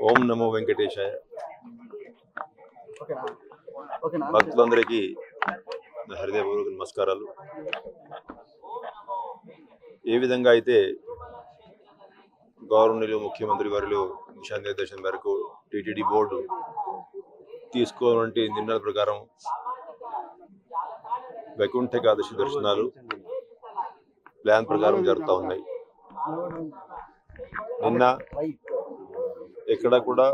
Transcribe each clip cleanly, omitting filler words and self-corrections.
ఓం నమో వెంకటేశాయ. భక్తులందరికీ నా హృదయపూర్వక నమస్కారాలు. ఏ విధంగా అయితే గవర్నర్ ముఖ్యమంత్రి వారిలో దిశానిర్దేశం మేరకు టీటీడీ బోర్డు తీసుకోవాలంటే నిర్ణయాల ప్రకారం వైకుంఠ ఏకాదశి దర్శనాలు ప్లాన్ ప్రకారం జరుగుతూ ఉన్నాయి. నిన్న ఎక్కడ కూడా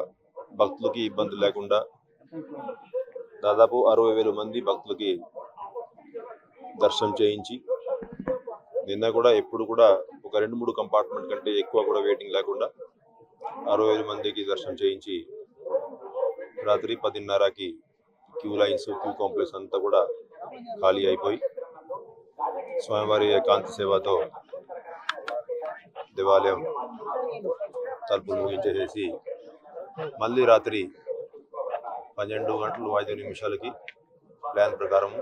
భక్తులకి ఇబ్బంది లేకుండా దాదాపు 60,000 మంది భక్తులకి దర్శనం చేయించి, నిన్న కూడా ఎప్పుడు కూడా ఒక 2-3 కంపార్ట్మెంట్ కంటే ఎక్కువ కూడా వెయిటింగ్ లేకుండా 60,000 మందికి దర్శనం చేయించి, రాత్రి 10:30కి క్యూ లైన్స్, క్యూ కాంప్లెక్స్ అంతా కూడా ఖాళీ అయిపోయి స్వామివారి ఏకాంత సేవతో దేవాలయం తలుపులు ముగించేసేసి మళ్ళీ రాత్రి 12:05 ప్లాన్ ప్రకారం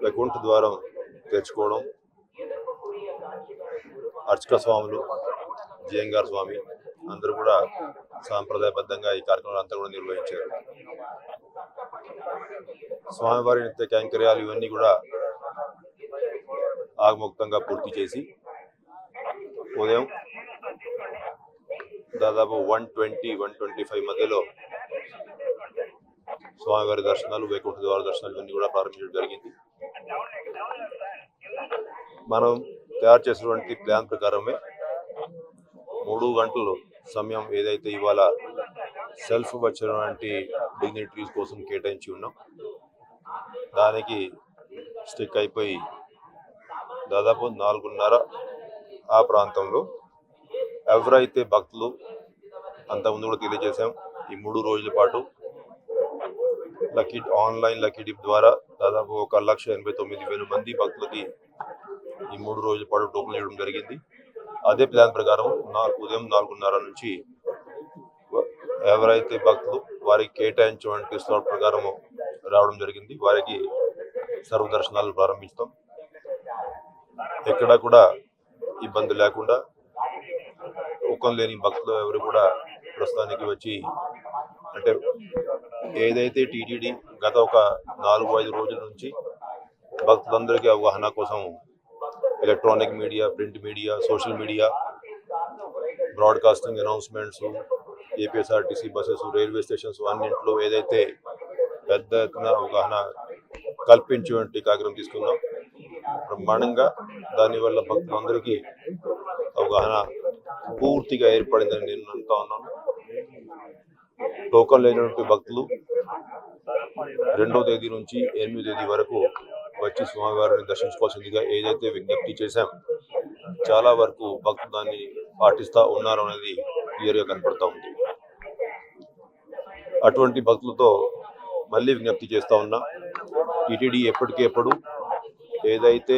వైకుంఠ ద్వారం తెరుచుకోవడం, అర్చక స్వాములు, జియంగార్ స్వామి అందరూ కూడా సాంప్రదాయబద్ధంగా ఈ కార్యక్రమాలు అంతా కూడా నిర్వహించారు. స్వామివారి నిత్య కైంకర్యాలు ఇవన్నీ కూడా ఆగమోక్తంగా పూర్తి చేసి ఉదయం దాదాపు 120-125 మధ్యలో స్వామివారి దర్శనాలు, వైకుంఠ ద్వార దర్శనాలు ఇవన్నీ కూడా ప్రారంభించడం జరిగింది. మనం తయారు చేసినటువంటి ప్లాన్ ప్రకారమే 3 గంటలు సమయం ఏదైతే ఇవాళ సెల్ఫ్ వచ్చినటువంటి డిగ్నిటరీస్ కోసం కేటాయించి ఉన్నాం, దానికి స్టిక్ అయిపోయి దాదాపు 4:30 ఆ ప్రాంతంలో ఎవరైతే భక్తులు అంతకుముందు కూడా తెలియజేశాం, ఈ 3 రోజుల పాటు ఆన్లైన్ లక్కీ డిప్ ద్వారా దాదాపు 1,89,000 మంది భక్తులకి ఈ 3 రోజుల పాటు టోకెన్ ఇవ్వడం జరిగింది. అదే ప్లాన్ ప్రకారం ఉదయం 4:30 నుంచి ఎవరైతే భక్తులు వారికి కేటాయించినటువంటి స్లాట్ ప్రకారం రావడం జరిగింది, వారికి సర్వదర్శనాలు ప్రారంభిస్తాం. ఎక్కడా కూడా ఇబ్బంది లేకుండా టోకన్ లేని భక్తులు ఎవరు కూడా ప్రస్తుతానికి వచ్చి, అంటే ఏదైతే టీటీడీ గత ఒక 4-5 రోజుల నుంచి భక్తులందరికీ అవగాహన కోసం electronic media, print media, social media, broadcasting announcements, APSRTC buses, railway stations అన్నింటిలో ఏదైతే పెద్ద ఎత్తున అవగాహన కల్పించేటువంటి కార్యక్రమం తీసుకున్నాం. బ్రహ్మాండంగా దానివల్ల భక్తులందరికీ అవగాహన పూర్తిగా ఏర్పడిందని నేను అనుకుంటా ఉన్నాను. టోకన్ లేనటువంటి భక్తులు 2వ తేదీ నుంచి 8వ తేదీ వరకు వచ్చి స్వామివారిని దర్శించుకోవాల్సిందిగా ఏదైతే విజ్ఞప్తి చేశాం, చాలా వరకు భక్తులు దాన్ని పాటిస్తూ ఉన్నారు అనేది క్లియర్గా కనపడతా ఉంది. అటువంటి భక్తులతో మళ్ళీ విజ్ఞప్తి చేస్తూ ఉన్నా, టీటీడీ ఎప్పటికెప్పుడు ఏదైతే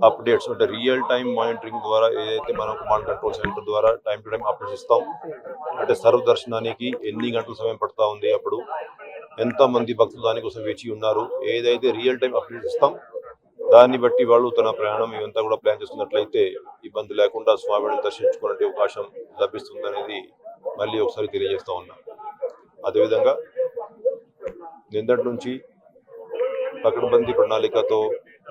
అప్డేట్స్ అంటే రియల్ టైం మానిటరింగ్ ద్వారా ఏదైతే మనం కమాండ్ కంట్రోల్ సెంటర్ ద్వారా టైం టు టైం అప్డేట్స్ ఇస్తాం, అంటే సర్వ దర్శనానికి ఎన్ని గంటల సమయం పడుతూ ఉంది, అప్పుడు ఎంతమంది భక్తులు దానికోసం వేచి ఉన్నారు, ఏదైతే రియల్ టైం అప్డేట్స్ ఇస్తాం, దాన్ని బట్టి వాళ్ళు తన ప్రయాణం ఇవంతా కూడా ప్లాన్ చేసుకున్నట్లయితే ఇబ్బంది లేకుండా స్వామిని దర్శించుకునే అవకాశం లభిస్తుంది అనేది మళ్ళీ ఒకసారి తెలియజేస్తూ ఉన్నా. అదేవిధంగా నిన్నటి నుంచి పకడ్బందీ ప్రణాళికతో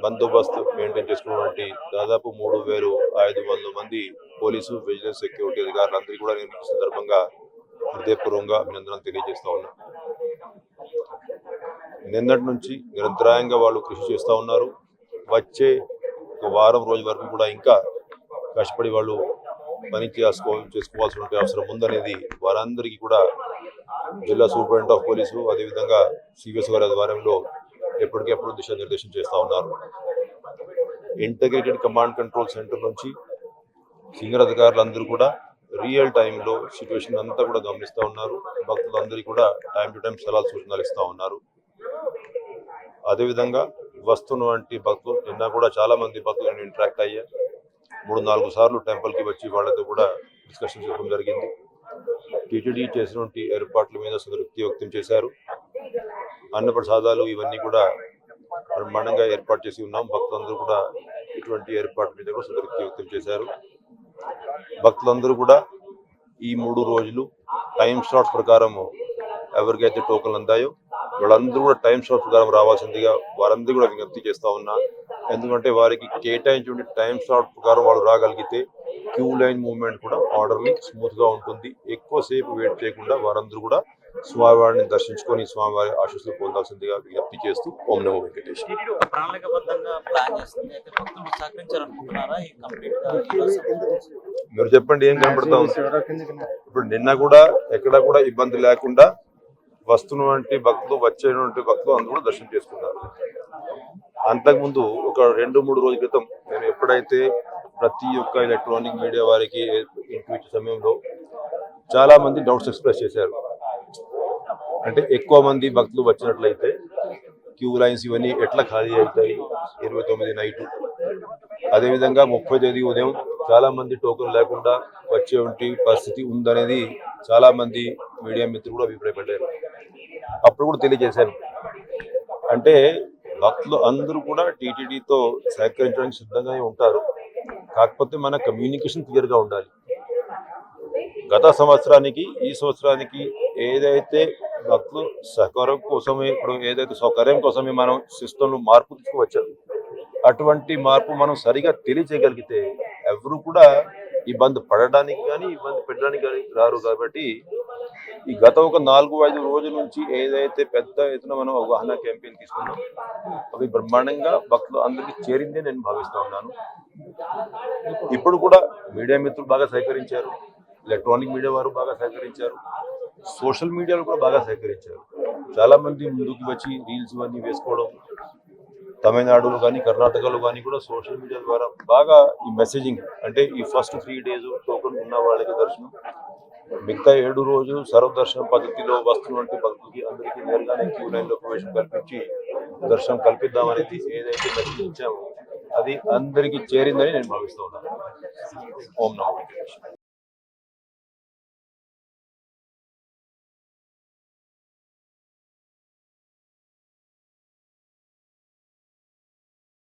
బందోబస్తు మెయింటైన్ చేసుకున్నటువంటి దాదాపు 3,500 మంది పోలీసు, విజిలెన్స్, సెక్యూరిటీ అధికారులందరికీ కూడా నేను ఈ సందర్భంగా హృదయపూర్వకంగా అభినందనలు తెలియజేస్తా ఉన్నా. నిన్నటి నుంచి నిరంతరాయంగా వాళ్ళు కృషి చేస్తూ ఉన్నారు. వచ్చే ఒక వారం రోజుల వరకు కూడా ఇంకా కష్టపడి వాళ్ళు పని చేసుకోవాల్సిన అవసరం ఉందనేది వారందరికీ కూడా జిల్లా సూపరింటెండెంట్ ఆఫ్ పోలీసు, అదేవిధంగా సివిఎస్ గారి ఆధ్వర్యంలో ఎప్పటికెప్పుడు దిశానిర్దేశం చేస్తూ ఉన్నారు. ఇంటగ్రేటెడ్ కమాండ్ కంట్రోల్ సెంటర్ నుంచి సీనియర్ అధికారులందరూ కూడా రియల్ టైంలో సిచ్యువేషన్ అంతా కూడా గమనిస్తూ ఉన్నారు. భక్తులందరికీ కూడా టైం టు టైం సలహాలు, సూచనలు ఇస్తూ ఉన్నారు. అదేవిధంగా వస్తున్నటువంటి భక్తులు నిన్న కూడా చాలా మంది భక్తులను ఇంటరాక్ట్ అయ్యా 3-4 సార్లు టెంపుల్కి వచ్చి వాళ్ళతో కూడా డిస్కషన్ చేయడం జరిగింది. టీటీడీ చేసినటువంటి ఏర్పాట్ల మీద సంతృప్తి వ్యక్తం చేశారు. అన్నప్రసాదాలు ఇవన్నీ కూడా బ్రహ్మాండంగా ఏర్పాటు చేసి ఉన్నాం. భక్తులందరూ కూడా ఇటువంటి ఏర్పాటు మీద కూడా సంతృప్తి వ్యక్తం చేశారు. భక్తులందరూ కూడా ఈ 3 రోజులు టైం స్లాట్స్ ప్రకారం ఎవరికైతే టోకన్లు అందాయో వాళ్ళందరూ కూడా టైం స్లాట్స్ ప్రకారం రావాల్సిందిగా వారందరూ కూడా విజ్ఞప్తి చేస్తా ఉన్నా. ఎందుకంటే వారికి కేటాయించిన టైం స్లాట్ ప్రకారం వాళ్ళు రాగలిగితే క్యూ లైన్ మూవ్మెంట్ కూడా ఆర్డర్లీ స్మూత్ గా ఉంటుంది. ఎక్కువసేపు వెయిట్ చేయకుండా వారందరూ కూడా స్వామివారిని దర్శించుకొని స్వామివారి ఆశీస్సులు పొందాల్సిందిగా విజ్ఞప్తి చేస్తూ ఓం నమో వెంకటేష్. టీటీడీ ఒక ప్రణాళికబద్ధంగా ప్లాన్ చేస్తుంది. అయితే భక్తులు సహకరించాలనుకుంటున్నారా ఈ కంప్లీట్ గా ఈ రోజు? మీరు చెప్పండి ఏం కనబడతా ఉంది. ఇప్పుడు నిన్న కూడా ఎక్కడ కూడా ఇబ్బంది లేకుండా వస్తున్నటువంటి భక్తులు వచ్చేటువంటి భక్తులు అందరూ కూడా దర్శనం చేసుకున్నారు. అంతకుముందు ఒక 2-3 రోజుల క్రితం నేను ఎప్పుడైతే ప్రతి ఒక్క ఎలక్ట్రానిక్ మీడియా వారికి ఇంటర్వ్యూ ఇచ్చే సమయంలో చాలా మంది డౌట్స్ ఎక్స్ప్రెస్ చేశారు. అంటే ఎక్కువ మంది భక్తులు వచ్చినట్లయితే క్యూ లైన్స్ ఇవన్నీ ఎట్లా ఖాళీ అవుతాయి 29 నైటు, అదేవిధంగా 30 తేదీ ఉదయం చాలా మంది టోకెన్ లేకుండా వచ్చేటువంటి పరిస్థితి ఉందనేది చాలా మంది మీడియా మిత్రులు కూడా అభిప్రాయపడ్డారు. అప్పుడు కూడా తెలియజేశాను. అంటే భక్తులు అందరూ కూడా టీటీడీతో సహకరించడానికి సిద్ధంగానే ఉంటారు. కాకపోతే మన కమ్యూనికేషన్ క్లియర్గా ఉండాలి. గత సంవత్సరానికి ఈ సంవత్సరానికి ఏదైతే భక్తులు సహకారం కోసమే ఇప్పుడు ఏదైతే సౌకర్యం కోసమే మనం సిస్టంలో మార్పు తీసుకువచ్చాం, అటువంటి మార్పు మనం సరిగా తెలియచేయగలిగితే ఎవరు కూడా ఇబ్బంది పడడానికి కానీ ఇబ్బంది పెట్టడానికి కానీ రారు. కాబట్టి ఈ గత ఒక 4-5 రోజుల నుంచి ఏదైతే పెద్ద ఎత్తున మనం అవగాహన క్యాంపెయిన్ తీసుకున్నాం అవి బ్రహ్మాండంగా భక్తులు అందరికీ చేరిందే నేను భావిస్తూ ఉన్నాను. ఇప్పుడు కూడా మీడియా మిత్రులు బాగా సహకరించారు, ఎలక్ట్రానిక్ మీడియా వారు బాగా సహకరించారు, సోషల్ మీడియాలో కూడా బాగా సహకరించారు. చాలా మంది ముందుకు వచ్చి రీల్స్ అన్నీ వేసుకోవడం, తమిళనాడులో కానీ కర్ణాటకలో కానీ కూడా సోషల్ మీడియా ద్వారా బాగా ఈ మెసేజింగ్ అంటే ఈ ఫస్ట్ 3 days టోకెన్ ఉన్న వాళ్ళకి దర్శనం, మిగతా 7 రోజులు సర్వదర్శనం పద్ధతిలో వస్తున్నటువంటి భక్తులకి అందరికీ నేరుగానే క్యూ లైన్లో ప్రవేశం కల్పించి దర్శనం కల్పిద్దామనేది ఏదైతే మెసేజ్ ఇచ్చామో అది అందరికీ చేరిందని నేను భావిస్తూ ఉన్నాను. ఓం నమో వెంకటేశ్వర.